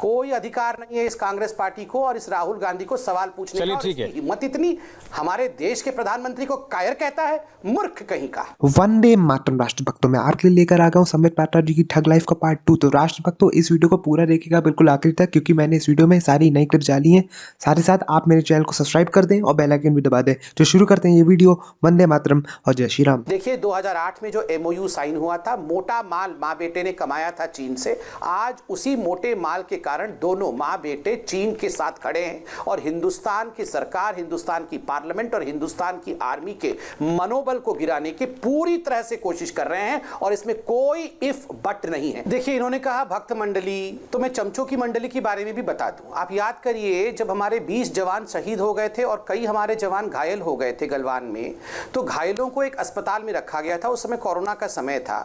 कोई अधिकार नहीं है इस कांग्रेस पार्टी को और इस राहुल गांधी को सवाल पूछने का। ठीक है, हिम्मत इतनी, हमारे देश के प्रधानमंत्री को कायर कहता है, मूर्ख कहीं का। वंदे मातरम राष्ट्रभक्तों, मैं आपके लिए लेकर आ गया हूँ संबित पात्रा जी की ठग लाइफ का पार्ट 2। तो राष्ट्रभक्तों, इस वीडियो को पूरा देखिएगा बिल्कुल आखिर तक, क्योंकि मैंने इस वीडियो में सारी नई क्लिप डाली हैं। साथ ही साथ आप मेरे चैनल को सब्सक्राइब कर दें और बेल आइकन भी दबा दें। तो शुरू करते हैं ये वीडियो। वंदे मातरम और जय श्री राम। देखिए, 2008 में जो MOU साइन हुआ था, मोटा माल माँ बेटे ने कमाया था चीन से, आज उसी मोटे माल के कारण दोनों माँ बेटे चीन के साथ खड़े हैं और हिंदुस्तान की सरकार, हिंदुस्तान की पार्लियामेंट और हिंदुस्तान की आर्मी के मनोबल को गिराने की पूरी तरह से कोशिश कर रहे हैं और इसमें कोई इफ बट नहीं है। देखिए, इन्होंने कहा भक्त मंडली, तो मैं चमचों की मंडली के बारे में भी बता दूं। आप याद करिए, जब हमारे 20 जवान शहीद हो गए थे और कई हमारे जवान घायल हो गए थे गलवान में, तो घायलों को एक अस्पताल में रखा गया था। उस समय कोरोना का समय था।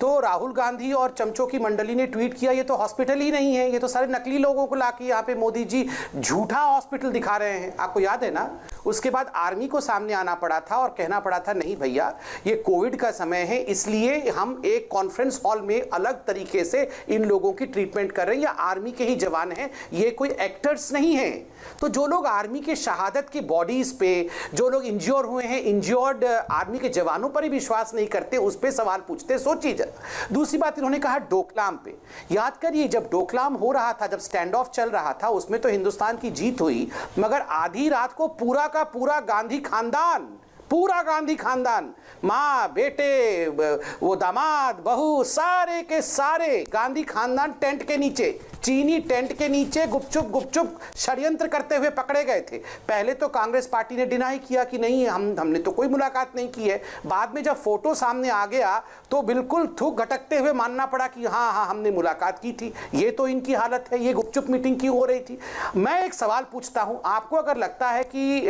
तो राहुल गांधी और चमचों की मंडली ने ट्वीट किया, ये तो हॉस्पिटल ही नहीं है, ये तो सारे नकली लोगों को लाके यहाँ पे मोदी जी झूठा हॉस्पिटल दिखा रहे हैं। आपको याद है ना? उसके बाद आर्मी को सामने आना पड़ा था और कहना पड़ा था, नहीं भैया, ये कोविड का समय है, इसलिए हम एक कॉन्फ्रेंस हॉल में अलग तरीके से इन लोगों की ट्रीटमेंट कर रहे हैं। ये आर्मी के ही जवान हैं, ये कोई एक्टर्स नहीं हैं। तो जो लोग आर्मी के शहादत की बॉडीज पे, जो लोग इंज्योर हुए हैं, इंज्योर्ड आर्मी के जवानों पर ही विश्वास नहीं करते, उस पे सवाल पूछते, सोचिए जरा। दूसरी बात इन्होंने कहा डोकलाम पे। याद करिए, जब डोकलाम हो रहा था, जब स्टैंड ऑफ चल रहा था, उसमें तो हिंदुस्तान की जीत हुई, मगर आधी रात को पूरा का पूरा गांधी खानदान, पूरा गांधी खानदान, माँ बेटे, वो दामाद बहू, सारे के सारे गांधी खानदान टेंट के नीचे, चीनी टेंट के नीचे गुपचुप गुपचुप षड्यंत्र करते हुए पकड़े गए थे। पहले तो कांग्रेस पार्टी ने डिनाई किया कि नहीं, हमने तो कोई मुलाकात नहीं की है। बाद में जब फोटो सामने आ गया तो बिल्कुल थूक घटकते हुए मानना पड़ा कि हाँ हाँ हमने मुलाकात की थी। ये तो इनकी हालत है, ये गुपचुप मीटिंग क्यों हो रही थी? मैं एक सवाल पूछता हूं, आपको अगर लगता है कि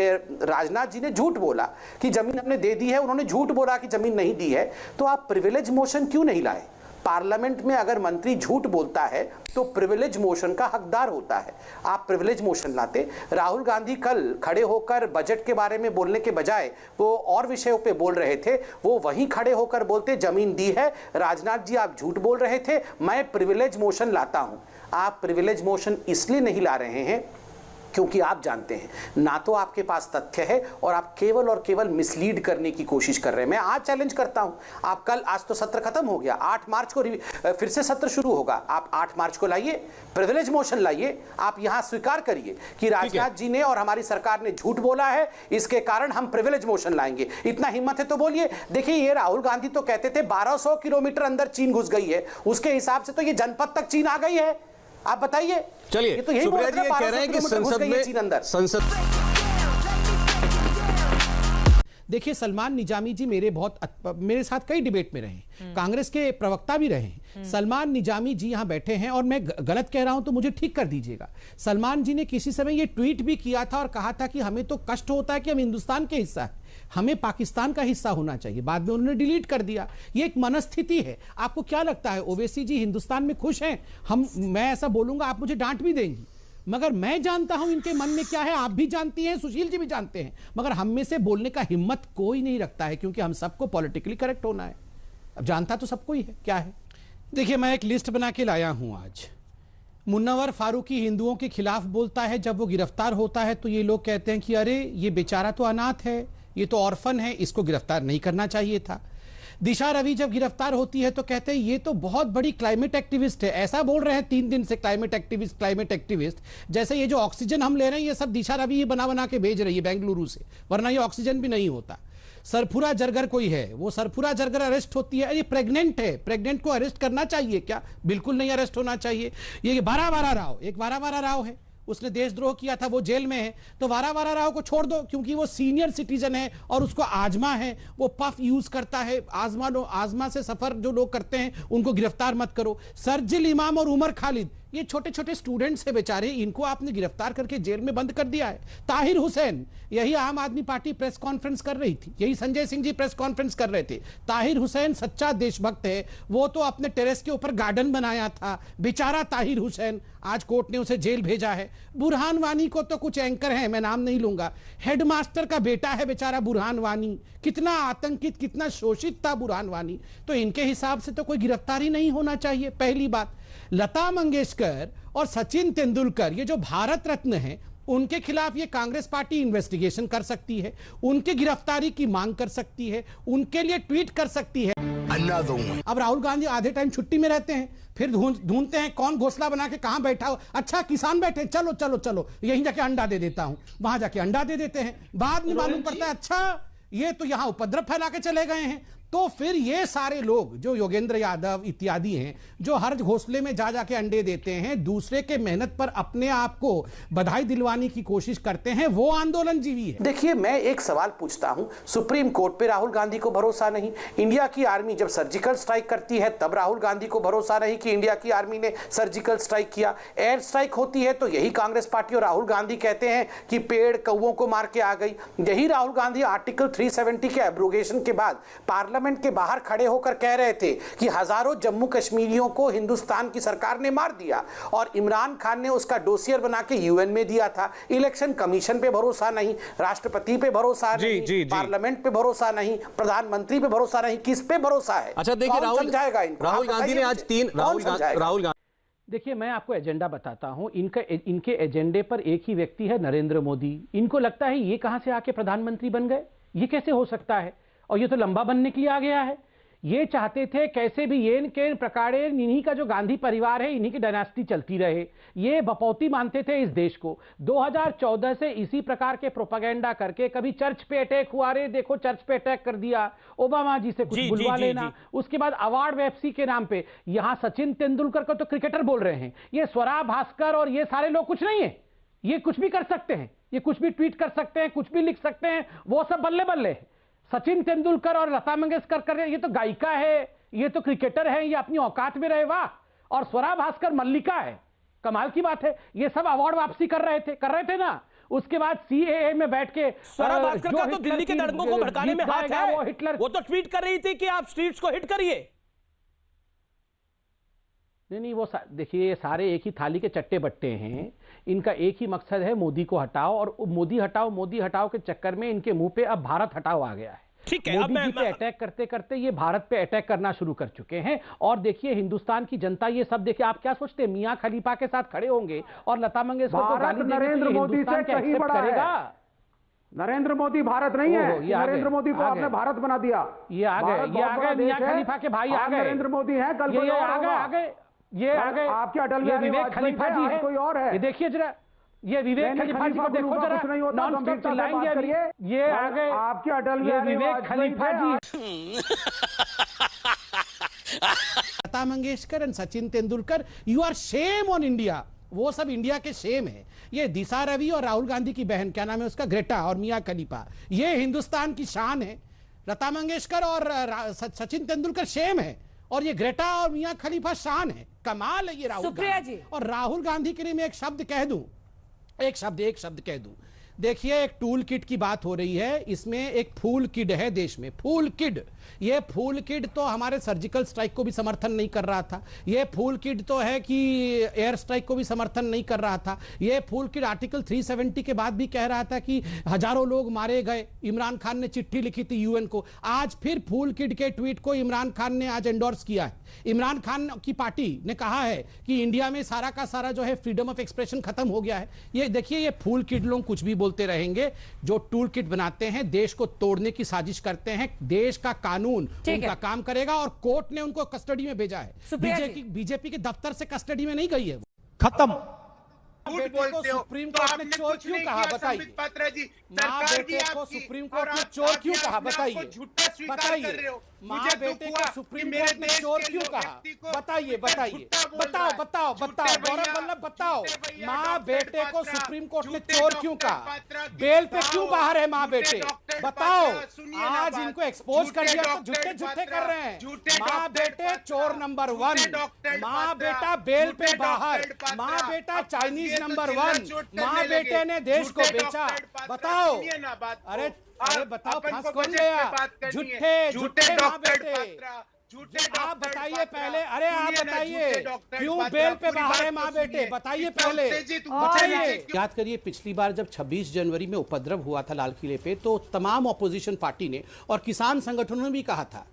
राजनाथ जी ने झूठ बोला कि जमीन हमने दे दी है, उन्होंने झूठ बोला कि जमीन नहीं दी है, तो आप प्रिविलेज मोशन क्यों नहीं लाए? पार्लियामेंट में अगर मंत्री झूठ बोलता है तो प्रिविलेज मोशन का हकदार होता है, आप प्रिविलेज मोशन लाते। राहुल गांधी कल खड़े होकर बजट के बारे में बोलने के बजाय वो और विषयों पे बोल रहे थे, वो वहीं खड़े होकर बोलते जमीन दी है। राजनाथ जी, आप झूठ बोल रहे थे, मैं प्रिविलेज मोशन लाता हूं। आप प्रिविलेज मोशन इसलिए नहीं ला रहे हैं क्योंकि आप जानते हैं ना तो आपके पास तथ्य है और आप केवल और केवल मिसलीड करने की कोशिश कर रहे हैं। मैं आज चैलेंज करता हूं, आप कल, आज तो सत्र खत्म हो गया, 8 मार्च को फिर से सत्र शुरू होगा, आप 8 मार्च को लाइए, प्रिविलेज मोशन लाइए, आप यहां स्वीकार करिए कि राजनाथ जी ने और हमारी सरकार ने झूठ बोला है, इसके कारण हम प्रिविलेज मोशन लाएंगे। इतना हिम्मत है तो बोलिए। देखिए, ये राहुल गांधी तो कहते थे 1200 किलोमीटर अंदर चीन घुस गई है, उसके हिसाब से तो ये जनपद तक चीन आ गई है। आप बताइए। चलिए, तो यही सुप्रिया जी कह रहे हैं कि संसद में देखिए, सलमान निजामी जी मेरे साथ कई डिबेट में रहे, कांग्रेस के प्रवक्ता भी रहे। सलमान निजामी जी यहाँ बैठे हैं और मैं गलत कह रहा हूं तो मुझे ठीक कर दीजिएगा। सलमान जी ने किसी समय ये ट्वीट भी किया था और कहा था कि हमें तो कष्ट होता है कि हम हिंदुस्तान के हिस्सा है, हमें पाकिस्तान का हिस्सा होना चाहिए। बाद में उन्होंने डिलीट कर दिया। ये एक मनस्थिति है। आपको क्या लगता है ओवैसी जी हिंदुस्तान में खुश हैं? मैं ऐसा बोलूंगा, आप मुझे डांट भी देंगी, मगर मैं जानता हूं इनके मन में क्या है। आप भी जानती हैं, सुशील जी भी जानते हैं, मगर हम में से बोलने का हिम्मत कोई नहीं रखता है, क्योंकि हम सबको पॉलिटिकली करेक्ट होना है। अब जानता तो सबको ही है क्या है। देखिए, मैं एक लिस्ट बना के लाया हूं आज। मुन्नवर फारूकी हिंदुओं के खिलाफ बोलता है, जब वो गिरफ्तार होता है तो ये लोग कहते हैं कि अरे ये बेचारा तो अनाथ है, ये तो ऑर्फन है, इसको गिरफ्तार नहीं करना चाहिए था। दिशा रवि जब गिरफ्तार होती है तो कहते हैं ये तो बहुत बड़ी क्लाइमेट एक्टिविस्ट है। ऐसा बोल रहे हैं 3 दिन से, क्लाइमेट एक्टिविस्ट, जैसे ये जो ऑक्सीजन हम ले रहे हैं ये सब दिशा रवि ही बना बना के भेज रही है बेंगलुरु से, वरना ये ऑक्सीजन भी नहीं होता। सरफुरा जरगर कोई है, वो सरफुरा जरगर अरेस्ट होती है, ये प्रेग्नेंट है, प्रेग्नेंट को अरेस्ट करना चाहिए क्या? बिल्कुल नहीं अरेस्ट होना चाहिए। ये वारा राव, एक वारा राव है, उसने देशद्रोह किया था, वो जेल में है, तो वारा राव को छोड़ दो, क्योंकि वो सीनियर सिटीजन है और उसको आजमा है, वो पफ यूज करता है। आजमा से सफर जो लोग करते हैं उनको गिरफ्तार मत करो। सरजिल इमाम और उमर खालिद, ये छोटे छोटे स्टूडेंट्स हैं बेचारे, इनको आपने गिरफ्तार करके जेल में बंद कर दिया है। ताहिर हुसैन, यही आम आदमी पार्टी प्रेस कॉन्फ्रेंस कर रही थी, यही संजय सिंह जी प्रेस कॉन्फ्रेंस कर रहे थे। ताहिर हुसैन सच्चा देशभक्त है, वो तो अपने टेरेस के ऊपर गार्डन बनाया था, बेचारा ताहिर हुसैन, आज कोर्ट ने उसे जेल भेजा है। बुरहान वानी को तो कुछ एंकर है, मैं नाम नहीं लूंगा, हेडमास्टर का बेटा है बेचारा बुरहान वानी, कितना आतंकित, कितना शोषित था बुरहान वानी, तो इनके हिसाब से तो कोई गिरफ्तारी नहीं होना चाहिए, पहली बात। लता मंगेशकर और सचिन तेंदुलकर, ये जो भारत रत्न हैं, उनके खिलाफ ये कांग्रेस पार्टी इन्वेस्टिगेशन कर सकती है, उनकी गिरफ्तारी की मांग कर सकती है, उनके लिए ट्वीट कर सकती है। अब राहुल गांधी आधे टाइम छुट्टी में रहते हैं, फिर ढूंढते हैं कौन घोंसला बना के कहां बैठा हो। अच्छा, किसान बैठे, चलो चलो चलो यहीं जाके अंडा दे देता हूं, वहां जाके अंडा दे देते हैं। बाद में मालूम पड़ता है अच्छा ये तो यहां उपद्रव फैला के चले गए हैं। तो फिर ये सारे लोग जो योगेंद्र यादव इत्यादि हैं, जो हर घोंसले में जा जाके अंडे देते हैं, दूसरे के मेहनत पर अपने आप को बधाई दिलवाने की कोशिश करते हैं, वो आंदोलन जीवी है। देखिए, मैं एक सवाल पूछता हूं, सुप्रीम कोर्ट पे राहुल गांधी को भरोसा नहीं, इंडिया की आर्मी जब सर्जिकल स्ट्राइक करती है तब राहुल गांधी को भरोसा नहीं कि इंडिया की आर्मी ने सर्जिकल स्ट्राइक किया, एयर स्ट्राइक होती है तो यही कांग्रेस पार्टी और राहुल गांधी कहते हैं कि पेड़ कौओं को मार के आ गई। यही राहुल गांधी आर्टिकल 370 के एब्रोगेशन के बाद पार्लियामेंट के बाहर खड़े होकर कह रहे थे कि हजारों जम्मू कश्मीरियों को हिंदुस्तान की सरकार ने मार दिया, और इमरान खान ने उसका डोसियर बना के यूएन में दिया था। इलेक्शन कमीशन पे भरोसा नहीं, राष्ट्रपति पे भरोसा नहीं, पार्लियामेंट पे भरोसा नहीं, प्रधानमंत्री पे भरोसा नहीं, किस पे भरोसा है? अच्छा देखिए, राहुल गांधी ने आज राहुल गांधी, देखिए मैं आपको एजेंडा बताता हूं, इनके एजेंडे पर एक ही व्यक्ति है, नरेंद्र मोदी। इनको लगता है ये कहां से आके प्रधानमंत्री बन गए, ये कैसे हो सकता है, और ये तो लंबा बनने के लिए आ गया है। ये चाहते थे कैसे भी ये इनके प्रकारे इन्हीं का जो गांधी परिवार है, इन्हीं की डायनास्टी चलती रहे। ये बपौती मानते थे इस देश को। 2014 से इसी प्रकार के प्रोपेगेंडा करके, कभी चर्च पे अटैक हुआ, रे देखो चर्च पे अटैक कर दिया, ओबामा जी से कुछ बुलवा लेना, उसके बाद अवार्ड वेप्सी के नाम पे यहां सचिन तेंदुलकर को तो क्रिकेटर बोल रहे हैं, ये स्वरा भास्कर और ये सारे लोग कुछ नहीं है, ये कुछ भी कर सकते हैं, ये कुछ भी ट्वीट कर सकते हैं, कुछ भी लिख सकते हैं, वो सब बल्ले बल्ले है। सचिन तेंदुलकर और लता मंगेशकर कर रहे, ये तो गायिका है, ये तो क्रिकेटर है, ये अपनी औकात में रहे, वाह। और स्वरा भास्कर मल्लिका है, कमाल की बात है। ये सब अवार्ड वापसी कर रहे थे ना। उसके बाद सीएए में बैठ के स्वरा भास्कर का तो दिल्ली के दंगों को भड़काने में हाथ है, वो तो ट्वीट कर रही थी कि आप स्ट्रीट्स को हिट करिए। नहीं, वो देखिए, ये सारे एक ही थाली के चट्टे बट्टे हैं। इनका एक ही मकसद है, मोदी को हटाओ, और मोदी हटाओ के चक्कर में इनके मुंह पे अब भारत हटाओ आ गया है। ठीक है, मोदी जी पे अटैक करते करते ये भारत पे अटैक करना शुरू कर चुके हैं। और देखिए हिंदुस्तान की जनता ये सब देखिए, आप क्या सोचते हैं मियां खलीफा के साथ खड़े होंगे और लता मंगेशकर को गाली देने नरेंद्र मोदी से कहीं बड़ा करेगा? नरेंद्र मोदी भारत नहीं है, नरेंद्र मोदी को आपने भारत बना दिया। ये आ गए मियां खलीफा के भाई आ गए, नरेंद्र मोदी है, कल कोई और होगा। ये आ गए आपके अटल बिहारी विवेक खलीफा जी है, कोई और है। ये देखिए जरा, ये विवेक खलीफा जी को देखो जरा, नॉन स्टॉप चिल्लाएंगे। ये आ गए आपके Atal Bihari Vivek Khalifa ji. Lata Mangeshkar and Sachin Tendulkar, you are shame on India. वो सब इंडिया के शेम है। ये दिशा रवि और राहुल गांधी की बहन, क्या नाम है उसका, ग्रेटा, और मियां खलीफा, ये हिंदुस्तान की शान है। लता मंगेशकर और सचिन तेंदुलकर शेम है, और ये ग्रेटा और मियां खलीफा शान है। कमाल है ये राहुल गांधी। और राहुल गांधी के लिए मैं एक शब्द कह दूं, एक शब्द कह दूं। देखिए, एक टूल किट की बात हो रही है, इसमें एक फूल किड है देश में, फूल किड। ये फूल किड तो हमारे सर्जिकल स्ट्राइक को भी समर्थन नहीं कर रहा था। ये फूल किड तो है कि एयर स्ट्राइक को भी समर्थन नहीं कर रहा था। ये फूल किड आर्टिकल 370 के बाद भी कह रहा था कि हजारों लोग मारे गए। इमरान खान ने चिट्ठी लिखी थी यूएन को। आज फिर फूल किड के ट्वीट को इमरान खान ने आज एंडोर्स किया है। इमरान खान की पार्टी ने कहा है कि इंडिया में सारा का सारा जो है फ्रीडम ऑफ एक्सप्रेशन खत्म हो गया है। ये देखिए, ये फूल किड लोग कुछ भी बोलते रहेंगे, जो टूल किट बनाते हैं, देश को तोड़ने की साजिश करते हैं। देश का कानून उनका काम करेगा, और कोर्ट ने उनको कस्टडी में भेजा है। बीजेपी के दफ्तर से कस्टडी में नहीं गई है। खत्म। बेटे को सुप्रीम कोर्ट ने चोर क्यों कहा, बताइए। माँ बेटे को सुप्रीम कोर्ट ने चोर क्यों कहा, बताइए। माँ बेटे को सुप्रीम कोर्ट ने चोर क्यों कहा, बताइए। बताओ गौरव वल्लभ, बताओ। माँ बेटे को सुप्रीम कोर्ट ने चोर क्यों कहा, बेल पे क्यों बाहर है माँ बेटे, बताओ। आज इनको एक्सपोज कर दिया तो झूठे कर रहे हैं। माँ बेटे चोर नंबर 1, माँ बेटा बेल पे बाहर, माँ बेटा चाइनीज नंबर 1, माँ बेटे ने देश को बेचा। बताओ, अरे बताओ, फंस कौन गया? झूठे माँ बेटे। आप बताइए पहले, अरे आप बताइए क्यों बेल पे बाहर है माँ बेटे, बताइए पहले, बताइए। याद करिए, पिछली बार जब 26 जनवरी में उपद्रव हुआ था लाल किले पे, तो तमाम ऑपोजिशन पार्टी ने और किसान संगठनों ने भी कहा था,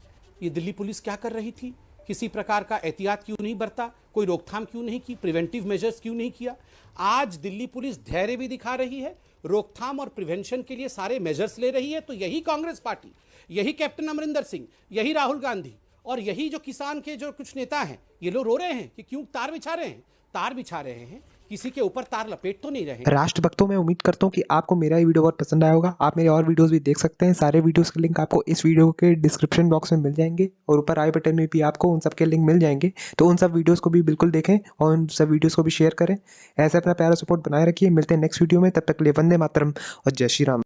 ये दिल्ली पुलिस क्या कर रही थी, किसी प्रकार का एहतियात क्यों नहीं बरता। कोई रोकथाम क्यों नहीं की, प्रिवेंटिव मेजर्स क्यों नहीं किया? आज दिल्ली पुलिस धैर्य भी दिखा रही है, रोकथाम और प्रिवेंशन के लिए सारे मेजर्स ले रही है। तो यही कांग्रेस पार्टी, यही कैप्टन अमरिंदर सिंह, यही राहुल गांधी और यही जो किसान के जो कुछ नेता हैं, ये लोग रो रहे हैं कि क्यों तार बिछा रहे हैं। तार बिछा रहे हैं, किसी के ऊपर तार लपेट तो नहीं रहे। राष्ट्रभक्तों, मैं उम्मीद करता हूँ कि आपको मेरा ये वीडियो बहुत पसंद आया होगा। आप मेरे और वीडियोस भी देख सकते हैं। सारे वीडियोस के लिंक आपको इस वीडियो के डिस्क्रिप्शन बॉक्स में मिल जाएंगे और ऊपर आई बटन में भी आपको उन सब के लिंक मिल जाएंगे। तो उन सब वीडियोस को भी बिल्कुल देखें और उन सब वीडियोस को भी शेयर करें। ऐसे अपना प्यारा सपोर्ट बनाए रखिए। मिलते हैं नेक्स्ट वीडियो में, तब तक के लिए वंदे मातरम और जय श्री राम।